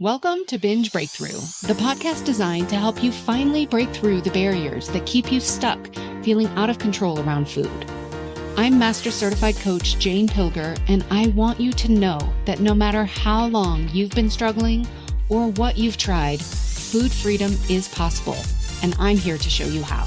Welcome to Binge Breakthrough, the podcast designed to help you finally break through the barriers that keep you stuck feeling out of control around food. I'm Master Certified Coach Jane Pilger, and I want you to know that no matter how long you've been struggling or what you've tried, food freedom is possible, and I'm here to show you how.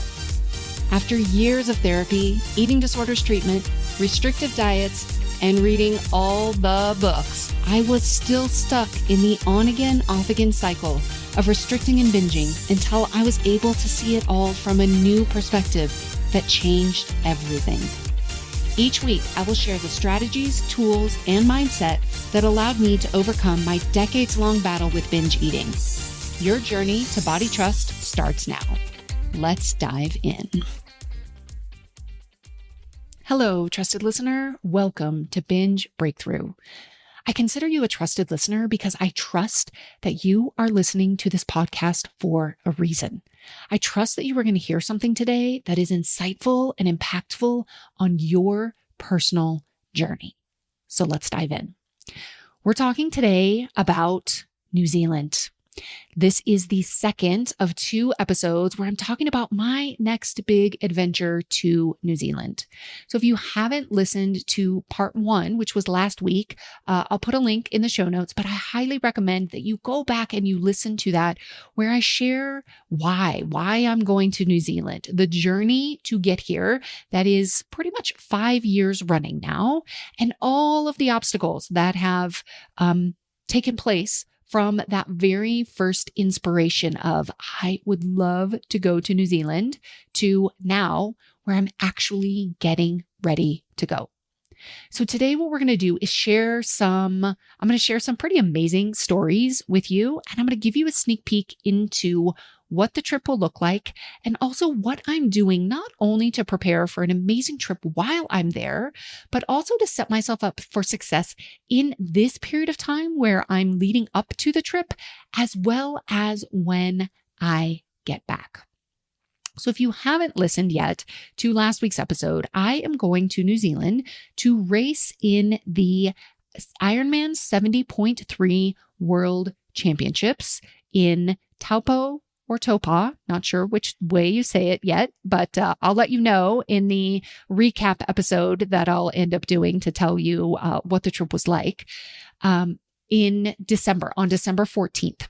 After years of therapy, eating disorders treatment, restrictive diets, and reading all the books, I was still stuck in the on-again, off-again cycle of restricting and binging until I was able to see it all from a new perspective that changed everything. Each week, I will share the strategies, tools, and mindset that allowed me to overcome my decades-long battle with binge eating. Your journey to body trust starts now. Let's dive in. Hello, trusted listener. Welcome to Binge Breakthrough. I consider you a trusted listener because I trust that you are listening to this podcast for a reason. I trust that you are going to hear something today that is insightful and impactful on your personal journey. So let's dive in. We're talking today about New Zealand. This is the second of two episodes where I'm talking about my next big adventure to New Zealand. So if you haven't listened to part one, which was last week, I'll put a link in the show notes, but I highly recommend that you go back and you listen to that where I share why I'm going to New Zealand, the journey to get here that is pretty much 5 years running now, and all of the obstacles that have taken place from that very first inspiration of, I would love to go to New Zealand, to now where I'm actually getting ready to go. So today what we're going to do is I'm going to share some pretty amazing stories with you, and I'm going to give you a sneak peek into what the trip will look like, and also what I'm doing not only to prepare for an amazing trip while I'm there, but also to set myself up for success in this period of time where I'm leading up to the trip, as well as when I get back. So if you haven't listened yet to last week's episode, I am going to New Zealand to race in the Ironman 70.3 World Championships in Taupo or Taupo, not sure which way you say it yet, but I'll let you know in the recap episode that I'll end up doing to tell you what the trip was like in December, on December 14th.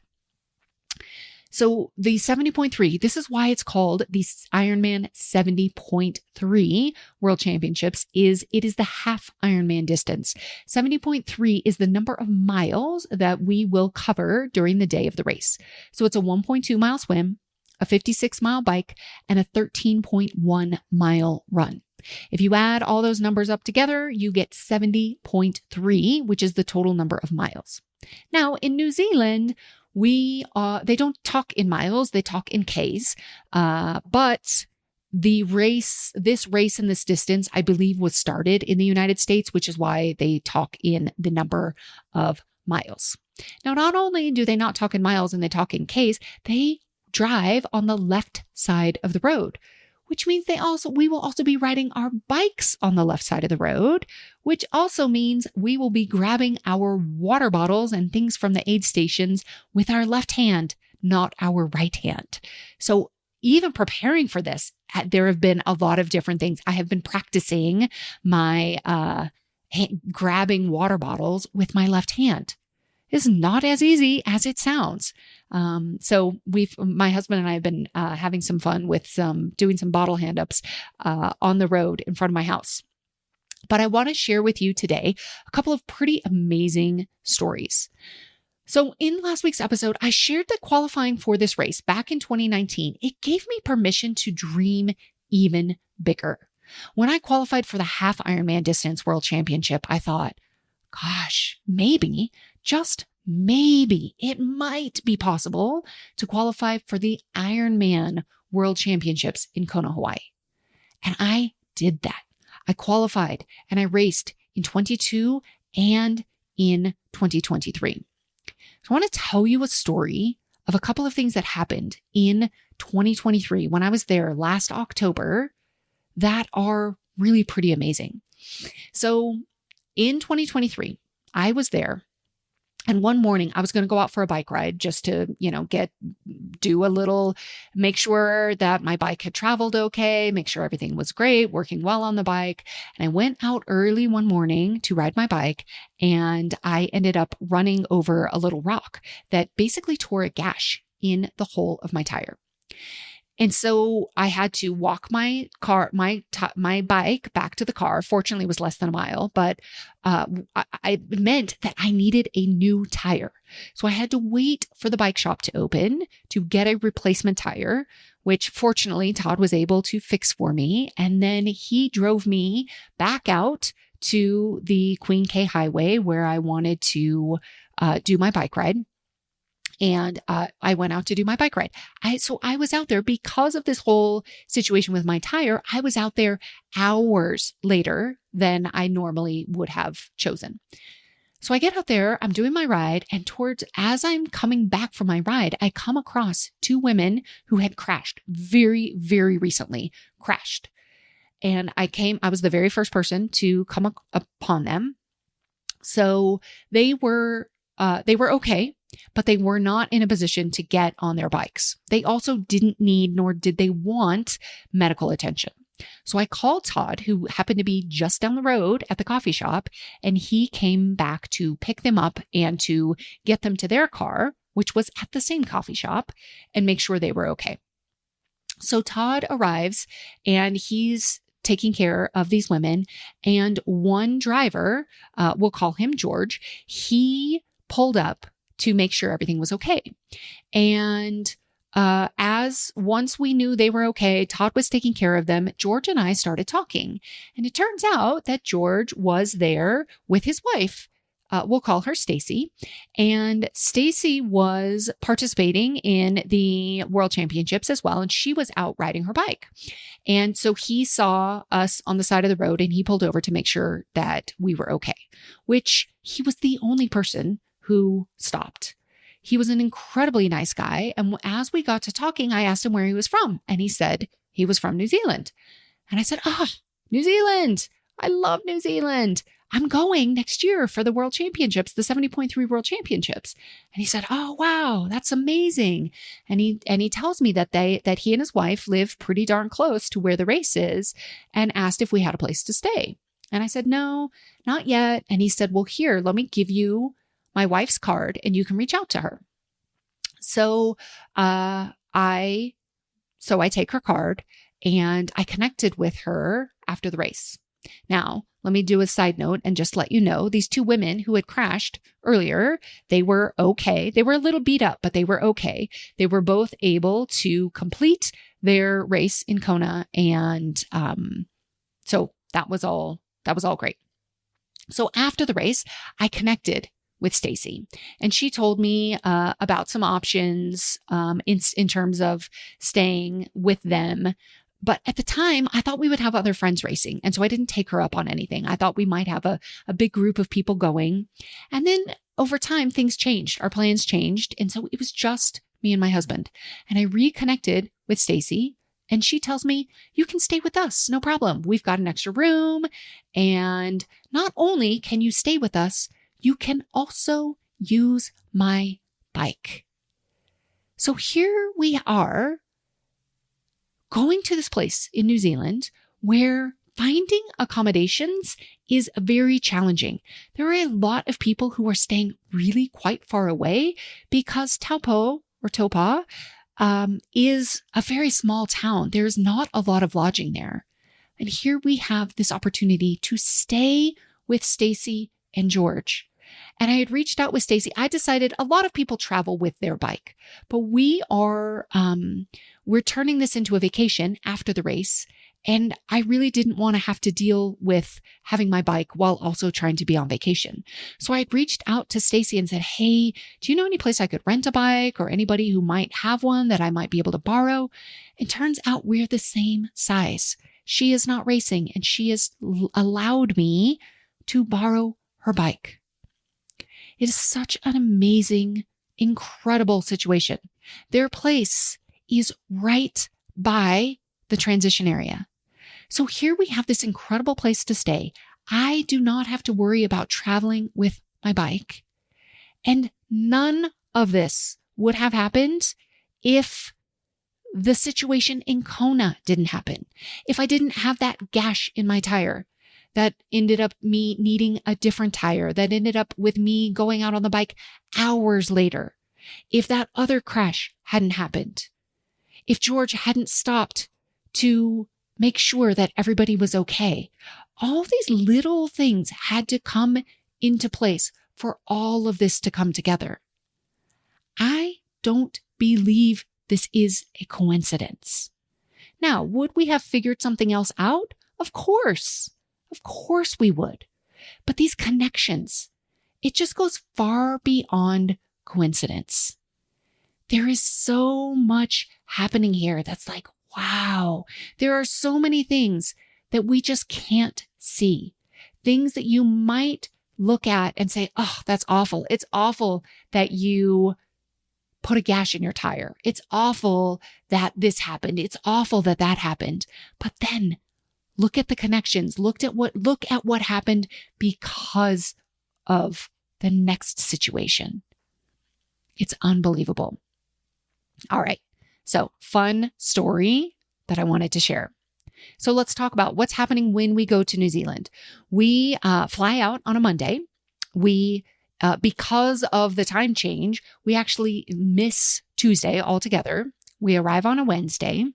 So the 70.3, this is why it's called the Ironman 70.3 World Championships, it is the half Ironman distance. 70.3 is the number of miles that we will cover during the day of the race. So it's a 1.2 mile swim, a 56 mile bike, and a 13.1 mile run. If you add all those numbers up together, you get 70.3, which is the total number of miles. Now in New Zealand, they don't talk in miles, they talk in Ks. But this race and this distance, I believe, was started in the United States, which is why they talk in the number of miles. Now, not only do they not talk in miles and they talk in Ks, they drive on the left side of the road, which means we will also be riding our bikes on the left side of the road, which also means we will be grabbing our water bottles and things from the aid stations with our left hand, not our right hand. So even preparing for this, there have been a lot of different things. I have been practicing my grabbing water bottles with my left hand. Is not as easy as it sounds. So my husband and I have been having some fun with doing some bottle hand-ups on the road in front of my house. But I want to share with you today a couple of pretty amazing stories. So in last week's episode, I shared that qualifying for this race back in 2019, it gave me permission to dream even bigger. When I qualified for the half Ironman distance World Championship, I thought, gosh, maybe, just maybe, it might be possible to qualify for the Ironman World Championships in Kona, Hawaii. And I did that. I qualified and I raced in 22 and in 2023. So I want to tell you a story of a couple of things that happened in 2023 when I was there last October that are really pretty amazing. So in 2023, I was there And one morning I was going to go out for a bike ride just to, make sure that my bike had traveled okay, make sure everything was great, working well on the bike. And I went out early one morning to ride my bike, and I ended up running over a little rock that basically tore a gash in the hole of my tire. And so I had to walk my bike back to the car. Fortunately, it was less than a mile, but it meant that I needed a new tire. So I had to wait for the bike shop to open to get a replacement tire, which fortunately Todd was able to fix for me. And then he drove me back out to the Queen K Highway where I wanted to do my bike ride. And I went out to do my bike ride. So I was out there because of this whole situation with my tire. I was out there hours later than I normally would have chosen. So I get out there, I'm doing my ride, and as I'm coming back from my ride, I come across two women who had crashed very, very recently, crashed. And I was the very first person to come upon them. So they were okay, but they were not in a position to get on their bikes. They also didn't need, nor did they want, medical attention. So I called Todd, who happened to be just down the road at the coffee shop, and he came back to pick them up and to get them to their car, which was at the same coffee shop, and make sure they were okay. So Todd arrives and he's taking care of these women, and one driver, we'll call him George, he pulled up to make sure everything was okay. And once we knew they were okay, Todd was taking care of them, George and I started talking. And it turns out that George was there with his wife. We'll call her Stacy. And Stacy was participating in the World Championships as well. And she was out riding her bike. And so he saw us on the side of the road and he pulled over to make sure that we were okay, which he was the only person who stopped. He was an incredibly nice guy. And as we got to talking, I asked him where he was from. And he said he was from New Zealand. And I said, New Zealand. I love New Zealand. I'm going next year for the World Championships, the 70.3 World Championships. And he said, oh, wow, that's amazing. And he tells me that he and his wife live pretty darn close to where the race is, and asked if we had a place to stay. And I said, no, not yet. And he said, well, here, let me give you my wife's card and you can reach out to her. So I take her card and I connected with her after the race. Now, let me do a side note and just let you know, these two women who had crashed earlier, they were okay. They were a little beat up, but they were okay. They were both able to complete their race in Kona. And so that was all great. So after the race, I connected with Stacy, and she told me about some options in terms of staying with them. But at the time, I thought we would have other friends racing. And so I didn't take her up on anything. I thought we might have a big group of people going. And then over time, things changed. Our plans changed. And so it was just me and my husband. And I reconnected with Stacy. And she tells me, you can stay with us. No problem. We've got an extra room. And not only can you stay with us, you can also use my bike. So here we are, going to this place in New Zealand where finding accommodations is very challenging. There are a lot of people who are staying really quite far away because Taupo or Taupo is a very small town. There's not a lot of lodging there. And here we have this opportunity to stay with Stacy and George. And I had reached out with Stacy. I decided a lot of people travel with their bike, but we're turning this into a vacation after the race. And I really didn't want to have to deal with having my bike while also trying to be on vacation. So I had reached out to Stacy and said, hey, do you know any place I could rent a bike or anybody who might have one that I might be able to borrow? It turns out we're the same size. She is not racing and she has allowed me to borrow her bike. It is such an amazing, incredible situation. Their place is right by the transition area. So here we have this incredible place to stay. I do not have to worry about traveling with my bike. And none of this would have happened if the situation in Kona didn't happen. If I didn't have that gash in my tire that ended up me needing a different tire, that ended up with me going out on the bike hours later. If that other crash hadn't happened, if George hadn't stopped to make sure that everybody was okay, all these little things had to come into place for all of this to come together. I don't believe this is a coincidence. Now, would we have figured something else out? Of course. Of course we would. But these connections, it just goes far beyond coincidence. There is so much happening here that's like, wow, there are so many things that we just can't see. Things that you might look at and say, oh, that's awful. It's awful that you put a gash in your tire. It's awful that this happened. It's awful that that happened. But then look at the connections. Look at what happened because of the next situation. It's unbelievable. All right. So fun story that I wanted to share. So let's talk about what's happening when we go to New Zealand. We fly out on a Monday. Because of the time change, we actually miss Tuesday altogether. We arrive on a Wednesday,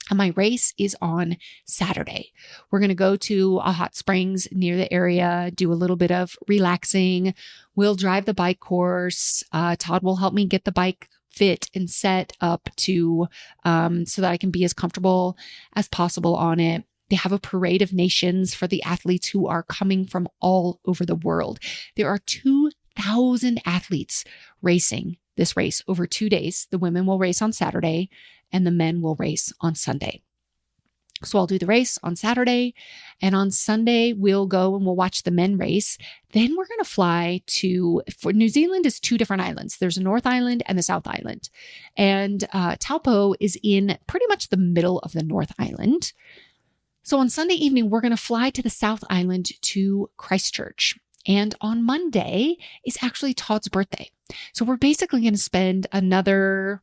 and my race is on Saturday. We're going to go to a hot springs near the area, do a little bit of relaxing. We'll drive the bike course. Todd will help me get the bike fit and set up so that I can be as comfortable as possible on it. They have a parade of nations for the athletes who are coming from all over the world. There are 2,000 athletes racing this race over 2 days. The women will race on Saturday and the men will race on Sunday. So I'll do the race on Saturday, and on Sunday we'll go and we'll watch the men race. Then we're going to fly for New Zealand is 2 different islands. There's a North Island and the South Island. And Taupo is in pretty much the middle of the North Island. So on Sunday evening, we're going to fly to the South Island to Christchurch. And on Monday is actually Todd's birthday. So we're basically going to spend another,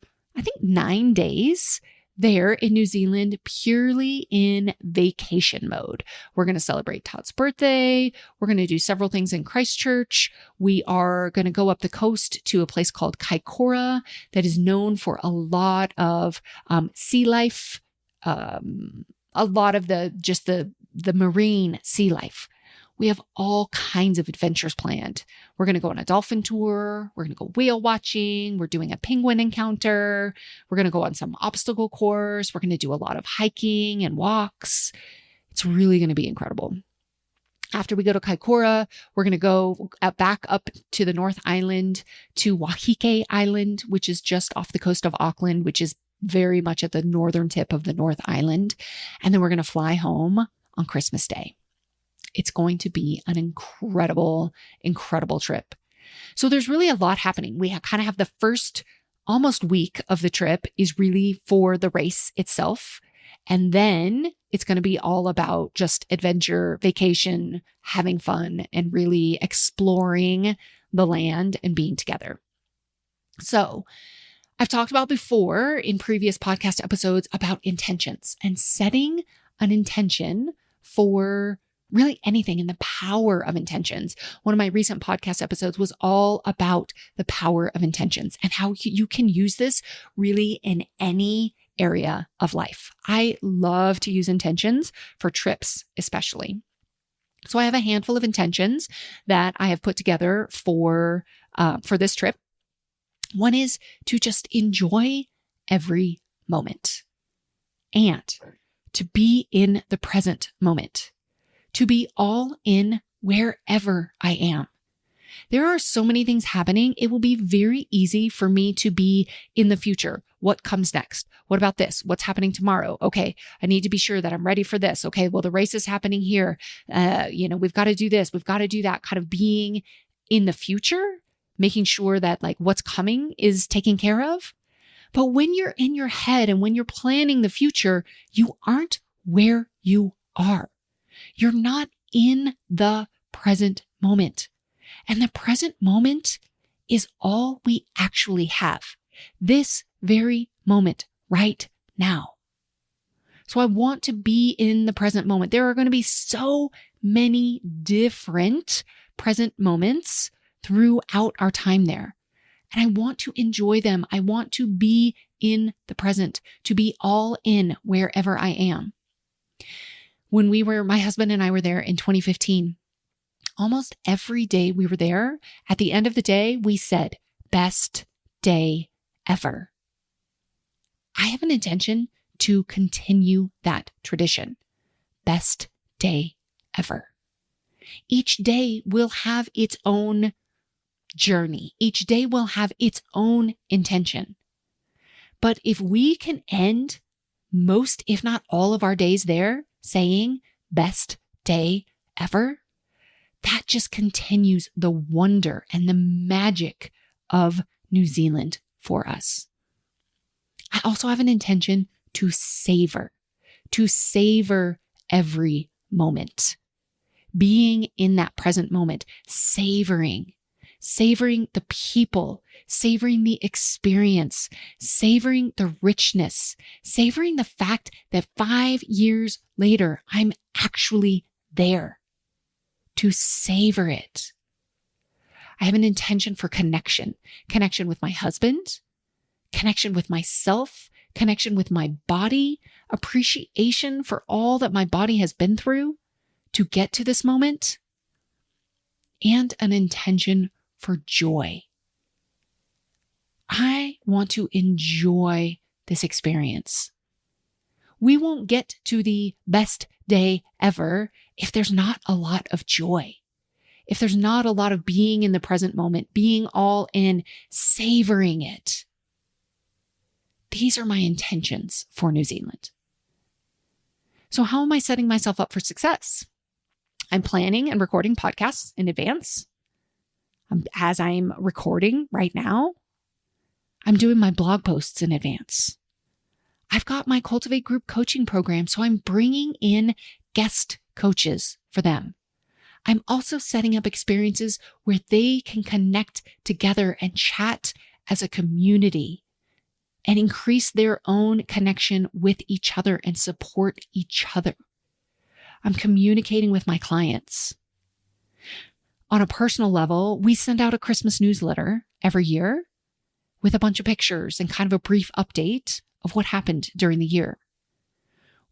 9 days there in New Zealand, purely in vacation mode. We're going to celebrate Todd's birthday. We're going to do several things in Christchurch. We are going to go up the coast to a place called Kaikoura that is known for a lot of sea life, a lot of the marine sea life. We have all kinds of adventures planned. We're going to go on a dolphin tour. We're going to go whale watching. We're doing a penguin encounter. We're going to go on some obstacle course. We're going to do a lot of hiking and walks. It's really going to be incredible. After we go to Kaikoura, we're going to go back up to the North Island to Wahike Island, which is just off the coast of Auckland, which is very much at the northern tip of the North Island. And then we're going to fly home on Christmas Day. It's going to be an incredible, incredible trip. So there's really a lot happening. We kind of have the first almost week of the trip is really for the race itself. And then it's going to be all about just adventure, vacation, having fun, and really exploring the land and being together. So I've talked about before in previous podcast episodes about intentions and setting an intention for really anything and the power of intentions. One of my recent podcast episodes was all about the power of intentions and how you can use this really in any area of life. I love to use intentions for trips, especially. So I have a handful of intentions that I have put together for this trip. One is to just enjoy every moment and to be in the present moment, to be all in wherever I am. There are so many things happening. It will be very easy for me to be in the future. What comes next? What about this? What's happening tomorrow? Okay, I need to be sure that I'm ready for this. Okay, well, the race is happening here. We've got to do this. We've got to do that. Kind of being in the future, making sure that like what's coming is taken care of. But when you're in your head and when you're planning the future, you aren't where you are. You're not in the present moment. And the present moment is all we actually have. This very moment right now. So I want to be in the present moment. There are going to be so many different present moments throughout our time there. And I want to enjoy them. I want to be in the present, to be all in wherever I am. When my husband and I were there in 2015, almost every day we were there, at the end of the day, we said, best day ever. I have an intention to continue that tradition. Best day ever. Each day will have its own journey. Each day will have its own intention. But if we can end most, if not all of our days there saying best day ever, that just continues the wonder and the magic of New Zealand for us. I also have an intention to savor every moment, being in that present moment, savoring the people, savoring the experience, savoring the richness, savoring the fact that 5 years later, I'm actually there, to savor it. I have an intention for connection with my husband, connection with myself, connection with my body, appreciation for all that my body has been through to get to this moment, and an intention for joy. I want to enjoy this experience. We won't get to the best day ever if there's not a lot of joy, if there's not a lot of being in the present moment, being all in, savoring it. These are my intentions for New Zealand. So how am I setting myself up for success? I'm planning and recording podcasts in advance. As I'm recording right now, I'm doing my blog posts in advance. I've got my Cultivate group coaching program, so I'm bringing in guest coaches for them. I'm also setting up experiences where they can connect together and chat as a community and increase their own connection with each other and support each other. I'm communicating with my clients. On a personal level, we send out a Christmas newsletter every year with a bunch of pictures and kind of a brief update of what happened during the year.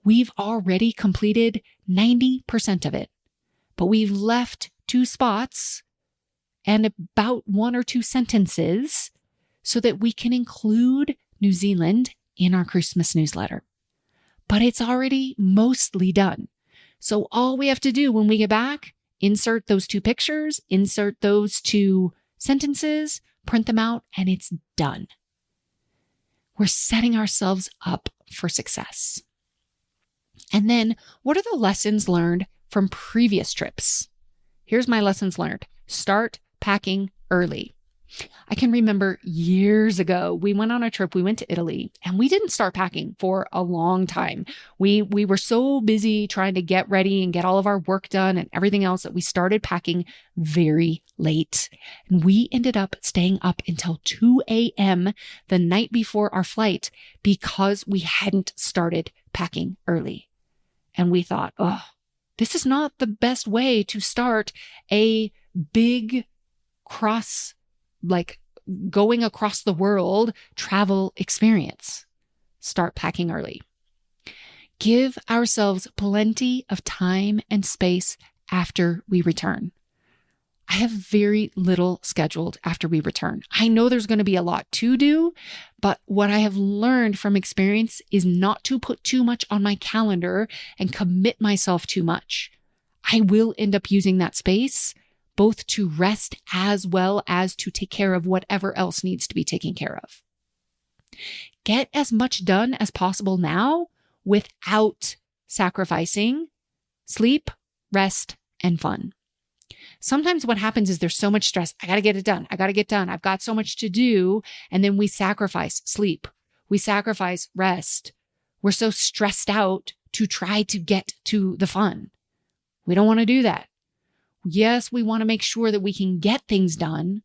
We've already completed 90% of it, but we've left 2 spots and about 1 or 2 sentences so that we can include New Zealand in our Christmas newsletter. But it's already mostly done. So all we have to do when we get back, insert those 2 pictures, insert those 2 sentences, print them out, and it's done. We're setting ourselves up for success. And then, what are the lessons learned from previous trips? Here's my lessons learned. Start packing early. I can remember years ago, we went on a trip, we went to Italy, and we didn't start packing for a long time. We were so busy trying to get ready and get all of our work done and everything else that we started packing very late. And we ended up staying up until 2 a.m. the night before our flight because we hadn't started packing early. And we thought, this is not the best way to start a big going across the world travel experience. Start packing early. Give ourselves plenty of time and space after we return. I have very little scheduled after we return. I know there's going to be a lot to do, but what I have learned from experience is not to put too much on my calendar and commit myself too much. I will end up using that space both to rest as well as to take care of whatever else needs to be taken care of. Get as much done as possible now without sacrificing sleep, rest, and fun. Sometimes what happens is there's so much stress. I got to get it done. I got to get done. I've got so much to do. And then we sacrifice sleep. We sacrifice rest. We're so stressed out to try to get to the fun. We don't want to do that. Yes, we want to make sure that we can get things done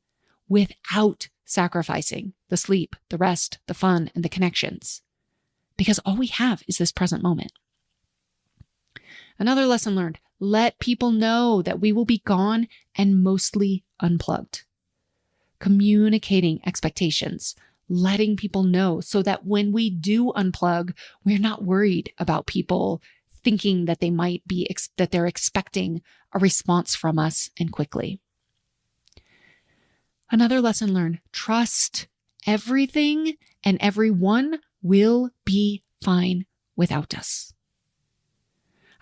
without sacrificing the sleep, the rest, the fun, and the connections. Because all we have is this present moment. Another lesson learned, let people know that we will be gone and mostly unplugged. Communicating expectations, letting people know so that when we do unplug, we're not worried about people thinking that they might be, that they're expecting a response from us and quickly. Another lesson learned, trust everything and everyone will be fine without us.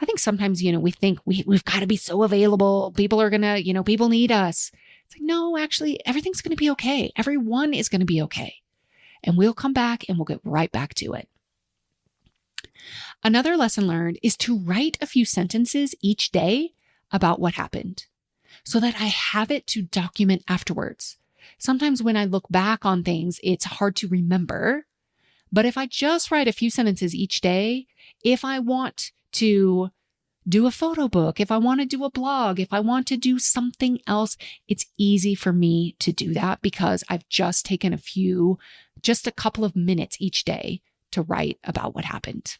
I think sometimes, we think we've got to be so available. People are going to, people need us. It's like, no, actually, everything's going to be okay. Everyone is going to be okay. And we'll come back and we'll get right back to it. Another lesson learned is to write a few sentences each day about what happened so that I have it to document afterwards. Sometimes when I look back on things, it's hard to remember. But if I just write a few sentences each day, if I want to do a photo book, if I want to do a blog, if I want to do something else, it's easy for me to do that because I've just taken just a couple of minutes each day to write about what happened.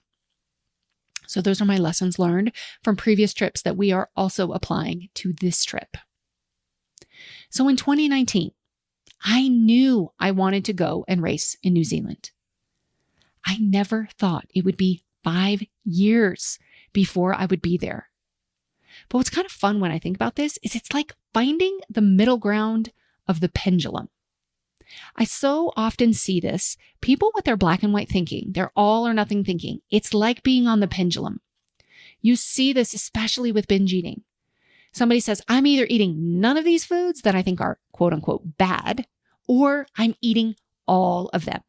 So those are my lessons learned from previous trips that we are also applying to this trip. So in 2019, I knew I wanted to go and race in New Zealand. I never thought it would be 5 years before I would be there. But what's kind of fun when I think about this is it's like finding the middle ground of the pendulum. I so often see this, people with their black and white thinking, their all or nothing thinking. It's like being on the pendulum. You see this especially with binge eating. Somebody says, I'm either eating none of these foods that I think are quote unquote bad, or I'm eating all of them.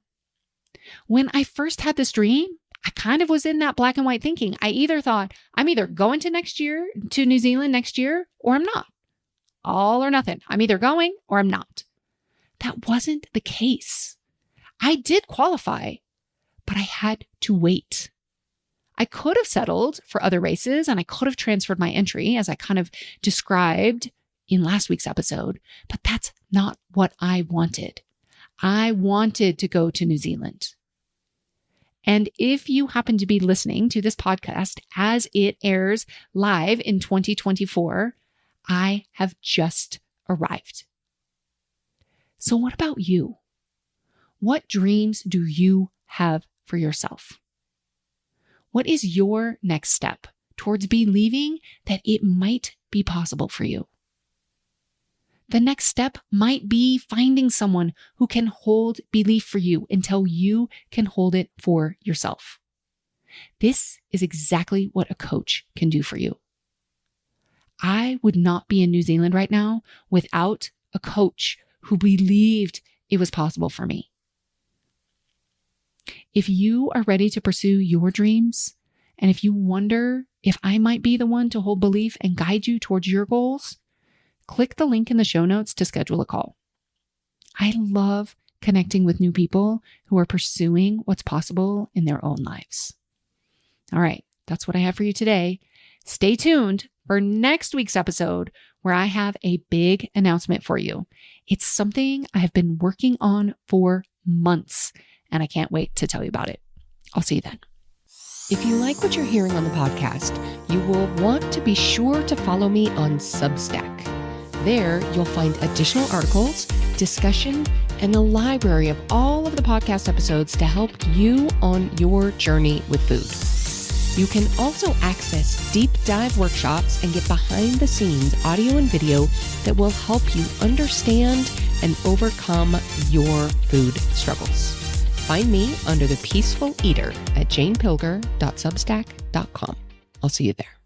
When I first had this dream, I kind of was in that black and white thinking. I either thought I'm either going to New Zealand next year, or I'm not. All or nothing. I'm either going or I'm not. That wasn't the case. I did qualify, but I had to wait. I could have settled for other races and I could have transferred my entry as I kind of described in last week's episode, but that's not what I wanted. I wanted to go to New Zealand. And if you happen to be listening to this podcast as it airs live in 2024, I have just arrived. So what about you? What dreams do you have for yourself? What is your next step towards believing that it might be possible for you? The next step might be finding someone who can hold belief for you until you can hold it for yourself. This is exactly what a coach can do for you. I would not be in New Zealand right now without a coach who believed it was possible for me. If you are ready to pursue your dreams, and if you wonder if I might be the one to hold belief and guide you towards your goals, click the link in the show notes to schedule a call. I love connecting with new people who are pursuing what's possible in their own lives. All right, that's what I have for you today. Stay tuned for next week's episode where I have a big announcement for you. It's something I have been working on for months, and I can't wait to tell you about it. I'll see you then. If you like what you're hearing on the podcast, you will want to be sure to follow me on Substack. There, you'll find additional articles, discussion, and a library of all of the podcast episodes to help you on your journey with food. You can also access deep dive workshops and get behind the scenes audio and video that will help you understand and overcome your food struggles. Find me under The Peaceful Eater at janepilger.substack.com. I'll see you there.